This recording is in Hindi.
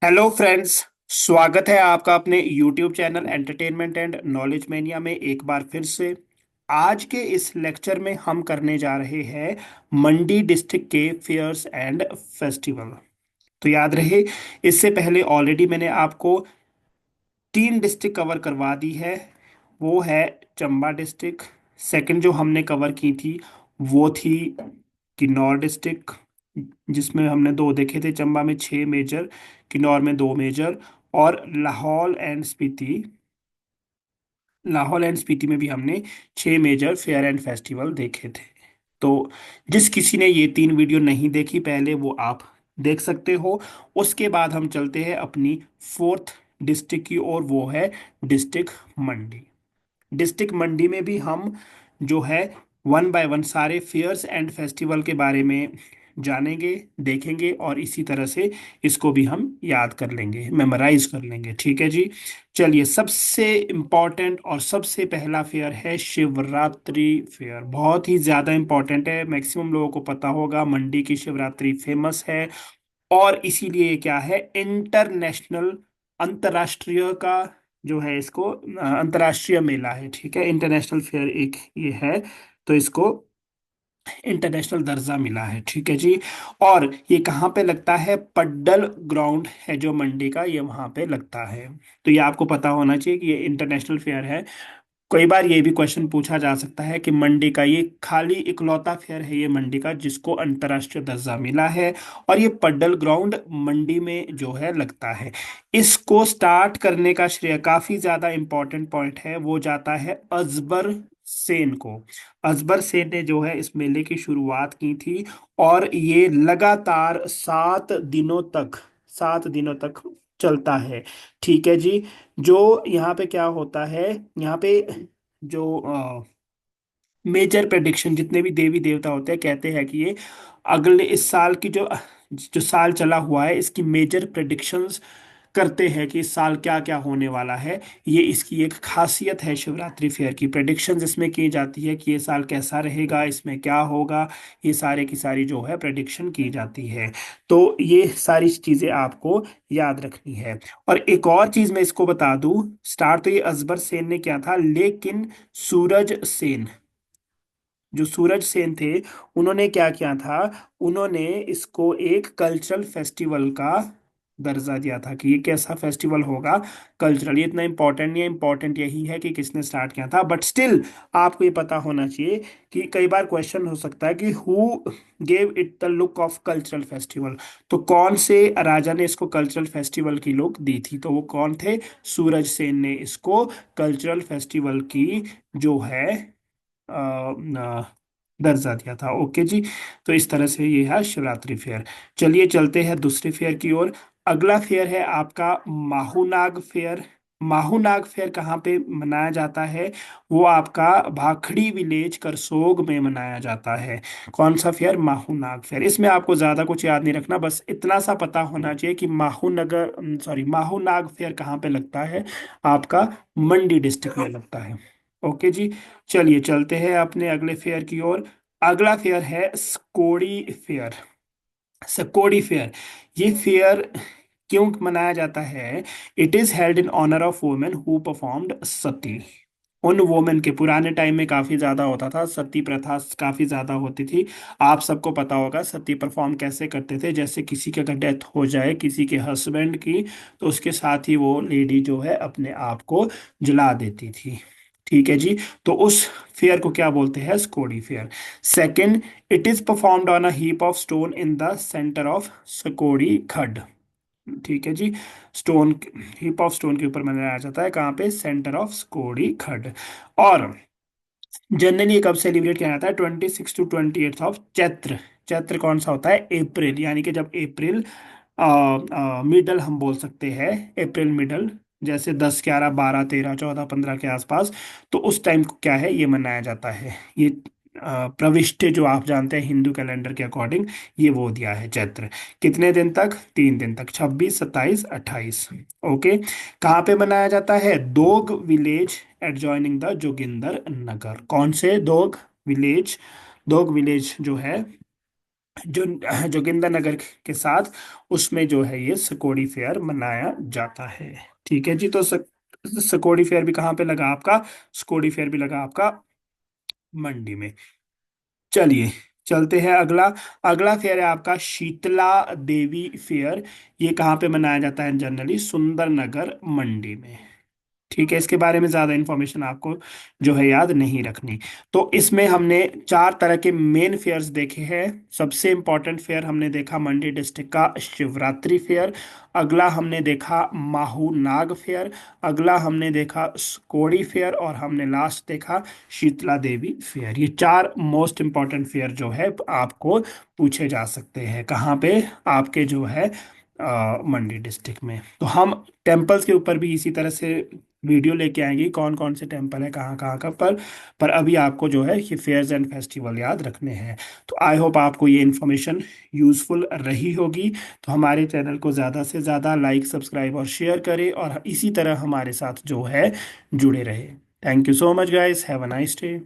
Hello friends. स्वागत है आपका अपने YouTube channel entertainment and knowledge mania में एक बार फिर से। आज के इस लेक्चर में हम करने जा रहे हैं मंडी डिस्ट्रिक्ट के फेयर्स एंड फेस्टिवल। तो याद रहे, इससे पहले ऑलरेडी मैंने आपको तीन डिस्ट्रिक्ट कवर करवा दी है। वो है चंबा डिस्ट्रिक्ट। सेकंड जो हमने कवर की थी वो थी किन्नौर डिस्ट्रिक्ट, जिसमें हमने दो देखे थे। चंबा में छह मेजर, किन्नौर में दो मेजर। और लाहौल एंड स्पीति में भी हमने छह मेजर फेयर एंड फेस्टिवल देखे थे। तो जिस किसी ने ये तीन वीडियो नहीं देखी पहले, वो आप देख सकते हो। उसके बाद हम चलते हैं अपनी फोर्थ डिस्ट्रिक्ट की ओर, वो है डिस्ट्रिक्ट मंडी। डिस्ट्रिक्ट मंडी में भी हम जो है वन बाय वन सारे फेयर्स एंड फेस्टिवल के बारे में जानेंगे, देखेंगे, और इसी तरह से इसको भी हम याद कर लेंगे, मेमोराइज कर लेंगे। ठीक है जी। चलिए, सबसे इम्पोर्टेंट और सबसे पहला फेयर है शिवरात्रि फेयर। बहुत ही ज़्यादा इम्पोर्टेंट है, मैक्सिमम लोगों को पता होगा मंडी की शिवरात्रि फेमस है। और इसीलिए ये क्या है, इंटरनेशनल, अंतर्राष्ट्रीय का जो है इसको अंतर्राष्ट्रीय मेला है। ठीक है, इंटरनेशनल फेयर एक ये है, तो इसको इंटरनेशनल दर्जा मिला है। ठीक है जी। और ये कहाँ पे लगता है, पड्डल ग्राउंड है जो मंडी का, ये वहाँ पे लगता है। तो ये आपको पता होना चाहिए कि ये इंटरनेशनल फेयर है। कई बार ये भी क्वेश्चन पूछा जा सकता है कि मंडी का ये खाली इकलौता फेयर है ये मंडी का जिसको अंतर्राष्ट्रीय दर्जा मिला है, और ये पड्डल ग्राउंड मंडी में जो है लगता है। इसको स्टार्ट करने का श्रेय, काफी ज्यादा इंपॉर्टेंट पॉइंट है, वो जाता है अजबर सेन को। अजबर सेन ने जो है इस मेले की शुरुआत की थी, और ये लगातार 7 दिनों तक चलता है। ठीक है जी। जो यहाँ पे क्या होता है, यहाँ पे जो मेजर प्रेडिक्शन, जितने भी देवी देवता होते हैं, कहते हैं कि ये अगले इस साल की जो जो साल चला हुआ है इसकी मेजर प्रेडिक्शंस करते हैं कि इस साल क्या क्या होने वाला है। ये इसकी एक खासियत है शिवरात्रि फेयर की, प्रेडिक्शंस इसमें की जाती है कि ये साल कैसा रहेगा, इसमें क्या होगा। ये सारे की सारी जो है प्रेडिक्शन की जाती है। तो ये सारी चीजें आपको याद रखनी है। और एक और चीज मैं इसको बता दूं, स्टार्ट तो ये अजबर सेन ने किया था, लेकिन सूरज सेन, जो सूरज सेन थे, उन्होंने क्या किया था, उन्होंने इसको एक कल्चरल फेस्टिवल का दर्जा दिया था कि ये कैसा फेस्टिवल होगा, कल्चरल। ये इतना इंपॉर्टेंट नहीं है, इंपॉर्टेंट यही है कि किसने स्टार्ट किया था, बट स्टिल आपको ये पता होना चाहिए कि कई बार क्वेश्चन हो सकता है कि who gave it the look of cultural festival. तो कौन से राजा ने इसको कल्चरल फेस्टिवल की लुक दी थी, तो वो कौन थे, सूरज सेन ने इसको कल्चरल फेस्टिवल की जो है दर्जा दिया था। ओके जी। तो इस तरह से ये है शिवरात्रि फेयर। चलिए चलते हैं दूसरे फेयर की ओर। अगला फेयर है आपका माहूनाग फेयर। माहूनाग फेयर कहाँ पे मनाया जाता है, वो आपका भाखड़ी विलेज करसोग में मनाया जाता है। कौन सा फेयर, माहूनाग फेयर। इसमें आपको ज्यादा कुछ याद नहीं रखना, बस इतना सा पता होना चाहिए कि माहूनाग फेयर कहाँ पे लगता है, आपका मंडी डिस्ट्रिक्ट में लगता है। ओके जी। चलिए चलते हैं अपने अगले फेयर की ओर। अगला फेयर है स्कोडी फेयर। स्कोडी फेयर, ये फेयर क्यों मनाया जाता है, it is held in honour of women who performed sati. उन वुमेन के, पुराने टाइम में काफी ज्यादा होता था, सती प्रथा काफी ज्यादा होती थी। आप सबको पता होगा सती परफॉर्म कैसे करते थे, जैसे किसी की अगर डेथ हो जाए किसी के हस्बैंड की, तो उसके साथ ही वो लेडी जो है अपने आप को जला देती थी। ठीक है जी। तो उस फेयर को क्या बोलते हैं, स्कोडी fair. Second, it is performed on a heap of stone in the centre of स्कोडी खड। ठीक है जी। स्टोन, हीप ऑफ स्टोन के ऊपर मनाया जाता है, कहाँ पे, सेंटर ऑफ स्कोडी खड। और जनरली ये कब सेलिब्रेट किया जाता है, 26 to 28 ऑफ चैत्र। चैत्र कौन सा होता है, अप्रैल, यानी कि जब अप्रैल मिडल हम बोल सकते हैं, अप्रैल मिडल, जैसे 10, 11, 12, 13, 14, 15 के आसपास। तो उस टाइम को क्या है, ये मनाया जाता है। ये प्रविष्ट जो आप जानते हैं हिंदू कैलेंडर के अकॉर्डिंग, ये वो दिया है चैत्र। कितने दिन तक, 3 दिन तक, 26, 27, 28। ओके। कहाँ पे मनाया जाता है, दोग विलेज एडजॉइनिंग द जोगिंदर नगर। कौन से, दोग विलेज, दोग विलेज जो है जो जोगिंदर नगर के साथ, उसमें जो है ये सकोड़ी फेयर मनाया जाता है। ठीक है जी। तो सकोड़ी फेयर भी कहाँ पे लगा आपका? सकोड़ी फेयर भी लगा आपका मंडी में। चलिए चलते हैं अगला। अगला फेयर है आपका शीतला देवी फेयर। ये कहाँ पे मनाया जाता है? जनरली सुंदर नगर मंडी में। ठीक है, इसके बारे में ज़्यादा इन्फॉर्मेशन आपको जो है याद नहीं रखनी। तो इसमें हमने चार तरह के मेन फेयर्स देखे हैं। सबसे इम्पोर्टेंट फेयर हमने देखा मंडी डिस्ट्रिक्ट का शिवरात्रि फेयर। अगला हमने देखा माहू नाग फेयर। अगला हमने देखा स्कोड़ी फेयर। और हमने लास्ट देखा शीतला देवी फेयर। ये चार मोस्ट इम्पोर्टेंट फेयर जो है आपको पूछे जा सकते हैं कहाँ पे? आपके जो है मंडी डिस्ट्रिक्ट में। तो हम टेम्पल्स के ऊपर भी इसी तरह से वीडियो लेके आएंगे, कौन कौन से टेम्पल है कहाँ कहाँ का। पर अभी आपको जो है ये फेयर्स एंड फेस्टिवल याद रखने हैं। तो आई होप आपको ये इन्फॉर्मेशन यूज़फुल रही होगी। तो हमारे चैनल को ज़्यादा से ज़्यादा लाइक, सब्सक्राइब और शेयर करें, और इसी तरह हमारे साथ जो है जुड़े रहे। Thank you so much guys, have a nice day.